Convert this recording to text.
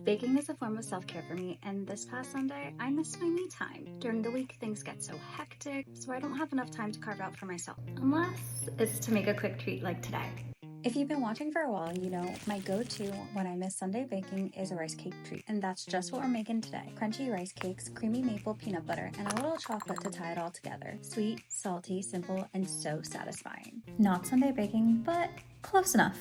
Baking is a form of self-care for me, and this past Sunday, I missed my me time. During the week, things get so hectic, so I don't have enough time to carve out for myself, unless it's to make a quick treat like today. If you've been watching for a while, you know my go-to when I miss Sunday baking is a rice cake treat, and that's just what we're making today. Crunchy rice cakes, creamy maple peanut butter, and a little chocolate to tie it all together. Sweet, salty, simple, and so satisfying. Not Sunday baking, but close enough.